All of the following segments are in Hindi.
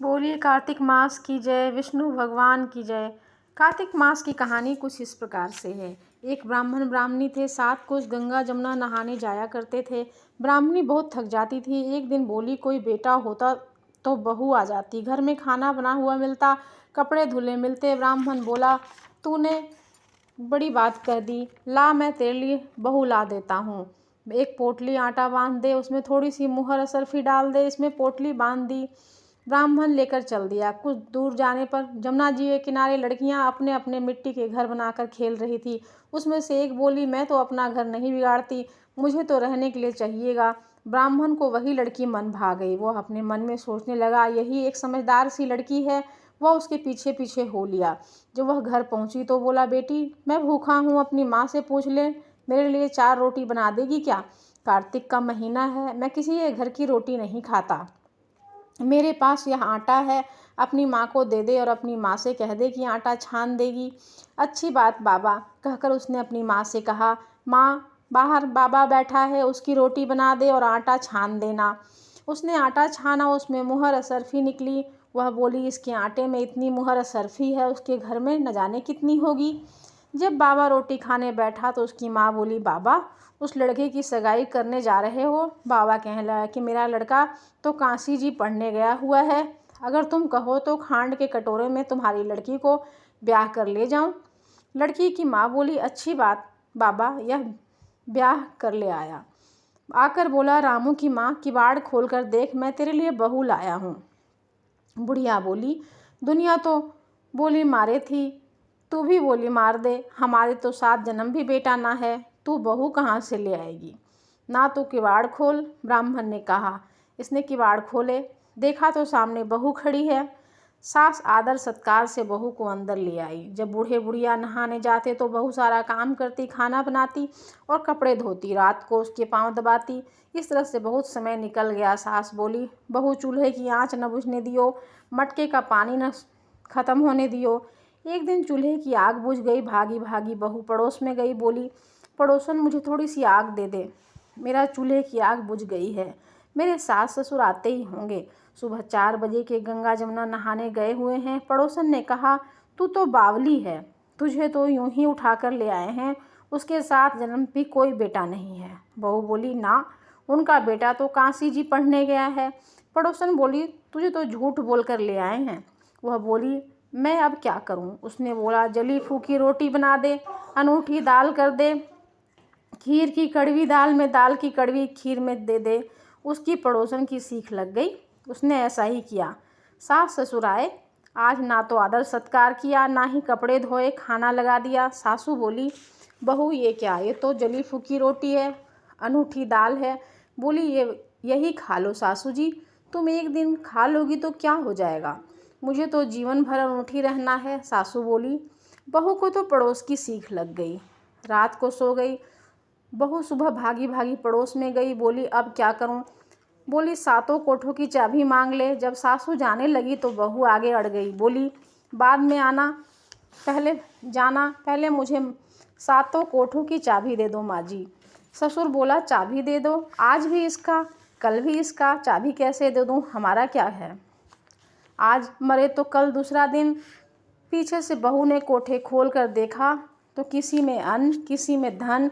बोलिए कार्तिक मास की जय, विष्णु भगवान की जय। कार्तिक मास की कहानी कुछ इस प्रकार से है। एक ब्राह्मण ब्राह्मणी थे, 7 कोस गंगा जमुना नहाने जाया करते थे। ब्राह्मणी बहुत थक जाती थी। एक दिन बोली, कोई बेटा होता तो बहू आ जाती, घर में खाना बना हुआ मिलता, कपड़े धुले मिलते। ब्राह्मण बोला, तूने बड़ी बात कह दी, ला मैं तेरे लिए बहू ला देता हूँ। एक पोटली आटा बांध दे, उसमें थोड़ी सी मुहर असरफी डाल दे। इसमें पोटली बांध दी, ब्राह्मण लेकर चल दिया। कुछ दूर जाने पर जमुना जी के किनारे लड़कियां अपने अपने मिट्टी के घर बनाकर खेल रही थी। उसमें से एक बोली, मैं तो अपना घर नहीं बिगाड़ती, मुझे तो रहने के लिए चाहिएगा। ब्राह्मण को वही लड़की मन भा गई। वह अपने मन में सोचने लगा, यही एक समझदार सी लड़की है। वह उसके पीछे पीछे हो लिया। जब वह घर पहुंची तो बोला, बेटी मैं भूखा हूँ, अपनी माँ से पूछ ले, मेरे लिए 4 रोटी बना देगी क्या? कार्तिक का महीना है, मैं किसी के घर की रोटी नहीं खाता। मेरे पास यह आटा है, अपनी माँ को दे दे और अपनी माँ से कह दे कि आटा छान देगी। अच्छी बात बाबा, कहकर उसने अपनी माँ से कहा, माँ बाहर बाबा बैठा है, उसकी रोटी बना दे और आटा छान देना। उसने आटा छाना, उसमें मुहर असरफी निकली। वह बोली, इसके आटे में इतनी मुहर असरफी है, उसके घर में न जाने कितनी होगी। जब बाबा रोटी खाने बैठा तो उसकी माँ बोली, बाबा उस लड़के की सगाई करने जा रहे हो? बाबा कहने लगा कि मेरा लड़का तो काशी जी पढ़ने गया हुआ है, अगर तुम कहो तो खांड के कटोरे में तुम्हारी लड़की को ब्याह कर ले जाऊं। लड़की की माँ बोली, अच्छी बात बाबा, यह ब्याह कर ले आया। आकर बोला, रामू की माँ किवाड़ खोल कर देख, मैं तेरे लिए बहू लाया हूँ। बुढ़िया बोली, दुनिया तो बोली मारे थी, तू भी बोली मार दे, हमारे तो 7 जन्म भी बेटा ना है, तू बहू कहाँ से ले आएगी? ना तो किवाड़ खोल। ब्राह्मण ने कहा। इसने किवाड़ खोले, देखा तो सामने बहू खड़ी है। सास आदर सत्कार से बहू को अंदर ले आई। जब बूढ़े बुढ़िया नहाने जाते तो बहू सारा काम करती, खाना बनाती और कपड़े धोती, रात को उसके पाँव दबाती। इस तरह से बहुत समय निकल गया। सास बोली, बहू चूल्हे की आँच न बुझने दियो, मटके का पानी न ख़त्म होने दियो। एक दिन चूल्हे की आग बुझ गई। भागी भागी बहू पड़ोस में गई, बोली, पड़ोसन मुझे थोड़ी सी आग दे दे, मेरा चूल्हे की आग बुझ गई है। मेरे सास ससुर आते ही होंगे, सुबह 4 बजे के गंगा जमुना नहाने गए हुए हैं। पड़ोसन ने कहा, तू तो बावली है, तुझे तो यूं ही उठा कर ले आए हैं, उसके 7 जन्म भी कोई बेटा नहीं है। बहू बोली, ना, उनका बेटा तो काशी जी पढ़ने गया है। पड़ोसन बोली, तुझे तो झूठ बोल कर ले आए हैं। वह बोली, मैं अब क्या करूं? उसने बोला, जली फूकी रोटी बना दे, अनूठी दाल कर दे, खीर की कड़वी दाल में, दाल की कड़वी खीर में दे दे। उसकी पड़ोसन की सीख लग गई, उसने ऐसा ही किया। सास ससुर आए, आज ना तो आदर सत्कार किया, ना ही कपड़े धोए, खाना लगा दिया। सासू बोली, बहू ये क्या, ये तो जली फूकी रोटी है, अनूठी दाल है। बोली, ये यही खा लो सासू जी, तुम एक दिन खा लोगी तो क्या हो जाएगा, मुझे तो जीवन भर अनूठी रहना है। सासू बोली। बहू को तो पड़ोस की सीख लग गई, रात को सो गई। बहू सुबह भागी भागी पड़ोस में गई, बोली, अब क्या करूं? बोली, 7 कोठों की चाबी मांग ले। जब सासू जाने लगी तो बहू आगे अड़ गई, बोली, बाद में आना, पहले जाना, पहले मुझे 7 कोठों की चाबी दे दो माँ जी। ससुर बोला, चाबी दे दो, आज भी इसका कल भी इसका, चाबी कैसे दे दूं, हमारा क्या है, आज मरे तो कल दूसरा दिन। पीछे से बहू ने कोठे खोल कर देखा तो किसी में अन्न, किसी में धन,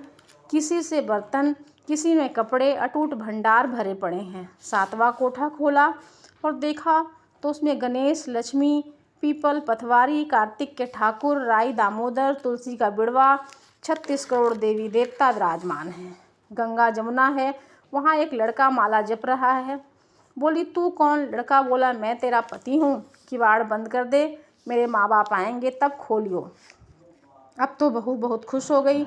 किसी से बर्तन, किसी में कपड़े, अटूट भंडार भरे पड़े हैं। 7वां कोठा खोला और देखा तो उसमें गणेश, लक्ष्मी, पीपल, पथवारी, कार्तिक के ठाकुर, राई दामोदर, तुलसी का बिड़वा, 36 करोड़ देवी देवता विराजमान हैं। गंगा जमुना है, वहाँ एक लड़का माला जप रहा है। बोली, तू कौन? लड़का बोला, मैं तेरा पति हूँ, किवाड़ बंद कर दे, मेरे माँ बाप आएंगे तब खोलियो। अब तो बहू बहुत खुश हो गई।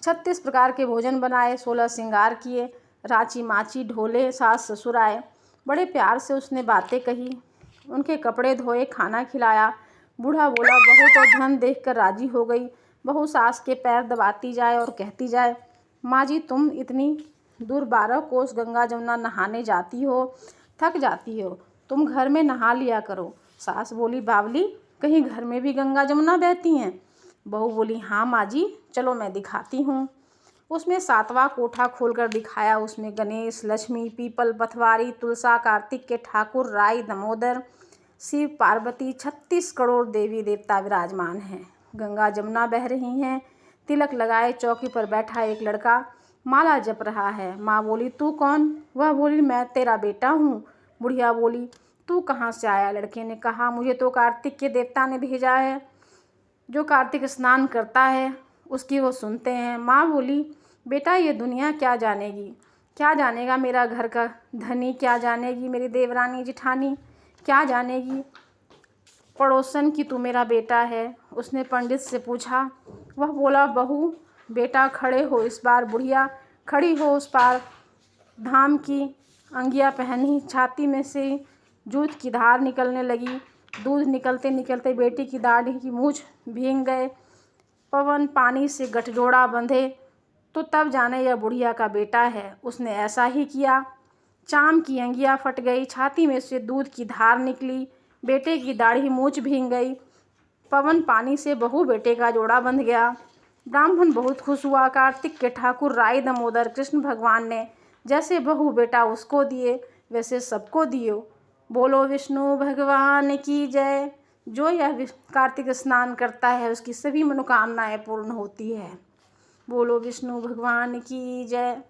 36 प्रकार के भोजन बनाए, 16 श्रृंगार किए, रांची माची ढोले। सास ससुर आए, बड़े प्यार से उसने बातें कही, उनके कपड़े धोए, खाना खिलाया। बूढ़ा बोला, बहू तो धन देखकर राजी हो गई। बहू सास के पैर दबाती जाए और कहती जाए, माँ जी तुम इतनी दूर 12 कोस गंगा जमुना नहाने जाती हो, थक जाती हो, तुम घर में नहा लिया करो। सास बोली, बावली, कहीं घर में भी गंगा जमुना बहती हैं? बहू बोली, हाँ माँ जी, चलो मैं दिखाती हूँ। उसमें 7वां कोठा खोलकर दिखाया। उसमें गणेश, लक्ष्मी, पीपल, पथवारी, तुलसा, कार्तिक के ठाकुर, राई दामोदर, शिव पार्वती 36 करोड़ देवी देवता विराजमान हैं। गंगा जमुना बह रही हैं। तिलक लगाए चौकी पर बैठा एक लड़का माला जप रहा है। माँ बोली, तू कौन? वह बोली, मैं तेरा बेटा हूँ। बुढ़िया बोली, तू कहाँ से आया? लड़के ने कहा, मुझे तो कार्तिक के देवता ने भेजा है। जो कार्तिक स्नान करता है उसकी वो सुनते हैं। माँ बोली, बेटा ये दुनिया क्या जानेगी, क्या जानेगा मेरा घर का धनी, क्या जानेगी मेरी देवरानी जिठानी, क्या जानेगी पड़ोसन की तू मेरा बेटा है। उसने पंडित से पूछा। वह बोला, बहू बेटा खड़े हो इस बार। बुढ़िया खड़ी हो उस पार। धाम की अंगिया पहनी, छाती में से दूध की धार निकलने लगी। दूध निकलते निकलते बेटी की दाढ़ी की मूछ भीग गए। पवन पानी से गठजोड़ा बंधे तो तब जाने यह बुढ़िया का बेटा है। उसने ऐसा ही किया। चाम की अंगिया फट गई, छाती में से दूध की धार निकली, बेटे की दाढ़ी मूछ भीग गई। पवन पानी से बहू बेटे का जोड़ा बंध गया। ब्राह्मण बहुत खुश हुआ। कार्तिक के ठाकुर राय दामोदर कृष्ण भगवान ने जैसे बहू बेटा उसको दिए वैसे सबको दियो। बोलो विष्णु भगवान की जय। जो यह कार्तिक स्नान करता है उसकी सभी मनोकामनाएं पूर्ण होती है। बोलो विष्णु भगवान की जय।